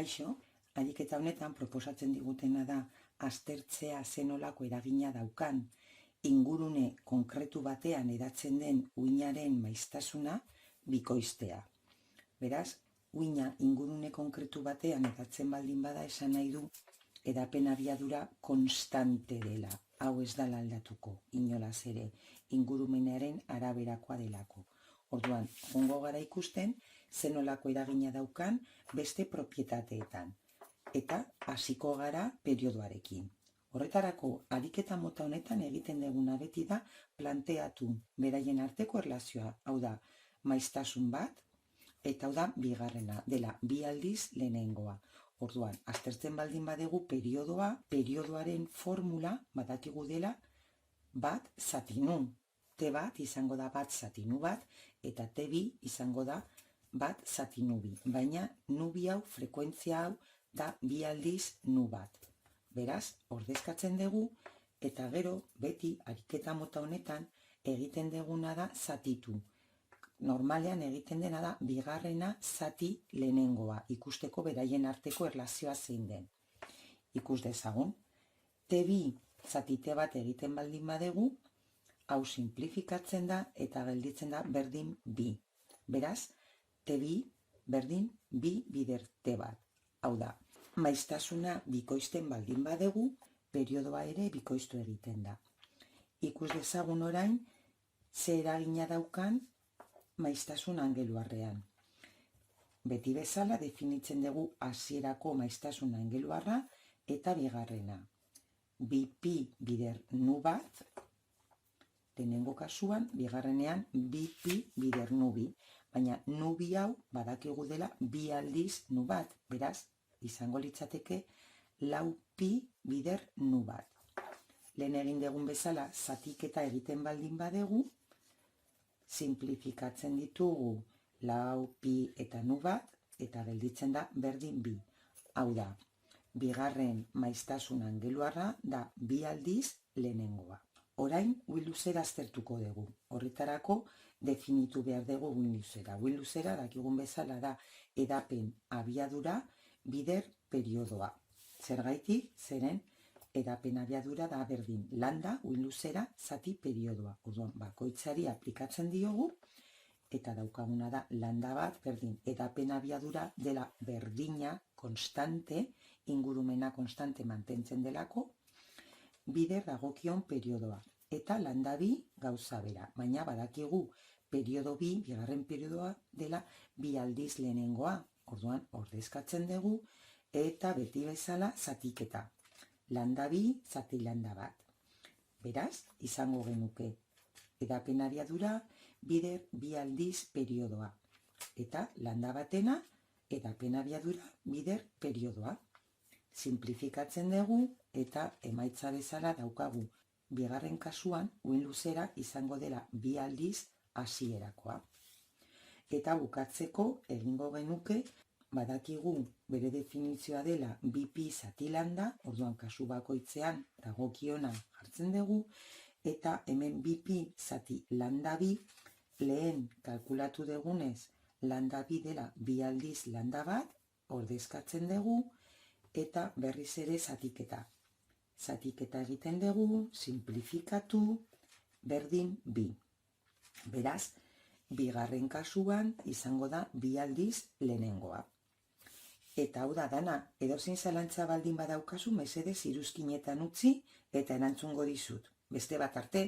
Kaixo, ariketa honetan proposatzen digutena da aztertzea zenolako eragina daukan ingurune konkretu batean hedatzen den uinaren maiztasuna bikoiztea. Beraz, uina ingurune konkretu batean hedatzen baldin bada esan nahi du hedapen abiadura konstante dela. Hau ez da aldatuko, inolaz ere, ingurumenaren araberakoa delako. Orduan, joango gara ikusten, zenolako eragina daukan beste propietateetan. Eta hasiko gara periodoarekin. Horretarako, ariketa mota honetan egiten duguna beti da planteatu beraien arteko erlazioa. Hau da, maiztasun bat, eta hau da bigarrena, dela bi aldiz lehenengoa. Orduan, aztertzen baldin badegu periodoa, periodoaren formula badakigu dela bat zatinu. T bat izango da bat zatinu bat, eta T bi izango da bat zatinu bi. Baina nu bi hau, frekuentzia hau, da bi aldiz nu bat. Beraz, ordezkatzen dugu, eta gero, beti, ariketa mota honetan, egiten duguna da zatitu. Normalean egiten dena da bigarrena zati lehenengoa, ikusteko beraien arteko erlazioa zein den. Ikus dezagun. T2 zati T bat egiten baldin badegu, hau simplifikatzen da eta gelditzen da berdin bi. Beraz, T2 berdin bi bider T bat. Hau da, maiztasuna bikoizten baldin badegu, periodoa ere bikoiztu egiten da. Ikus dezagun orain, ze eragina daukan maiztasun angeluarrean. Beti bezala definitzen dugu hasierako maiztasun angeluarra eta bigarrena. Bi pi bider nu bat, lehenengo kasuan, bigarrenean bi pi bider nu bi. Baina nu bi hau badakigu dela bi aldiz nu bat, beraz, izango litzateke lau pi bider nu bat. Lehen egin dugun bezala, zatiketa egiten baldin badegu, simplifikatzen ditugu lau, pi eta nu bat, eta gelditzen da berdin bi. Hau da, bigarren maiztasun angeluarra da bi aldiz lehenengoa. Orain, uhin luzera aztertuko dugu. Horretarako definitu behar dugu uhin luzera. Uhin luzera, dakigun bezala da, edapen abiadura bider periodoa. Zergaitik, zeren, edapen abiadura da berdin landa, uhin luzera, zati periodoa. Orduan, bakoitzari aplikatzen diogu, eta daukaguna da landa bat berdin edapen abiadura dela berdina, konstante, ingurumena konstante mantentzen delako, bider dagokion periodoa. Eta landa bi gauza bera, baina badakigu periodo bi, bigarren periodoa dela bi aldiz lehenengoa. Orduan, ordezkatzen dugu, eta beti bezala zatiketa. Landa bi, zati landa bat. Beraz, izango genuke edapen abiadura bider bi aldiz periodoa. Eta landa batena edapen abiadura bider periodoa. Simplifikatzen dugu eta emaitza bezala daukagu. Bigarren kasuan, uhin luzera izango dela bi aldiz hasierakoa. Eta bukatzeko egingo genuke, badakigu bere definizioa dela bi pi zati landa, orduan kasu bakoitzean dagokiona jartzen dugu, eta hemen bi pi zati landa bi, lehen kalkulatu dugunez landa bi dela bi aldiz landa bat, ordezkatzen dugu, eta berriz ere zatiketa. Zatiketa egiten dugu, simplifikatu, berdin bi. Beraz, bigarren kasuan izango da bi aldiz lehenengoa. Eta hau da dana, edozein zalantza baldin badaukazu mesedez iruzkinetan utzi eta erantzungo dizut. Beste bat arte.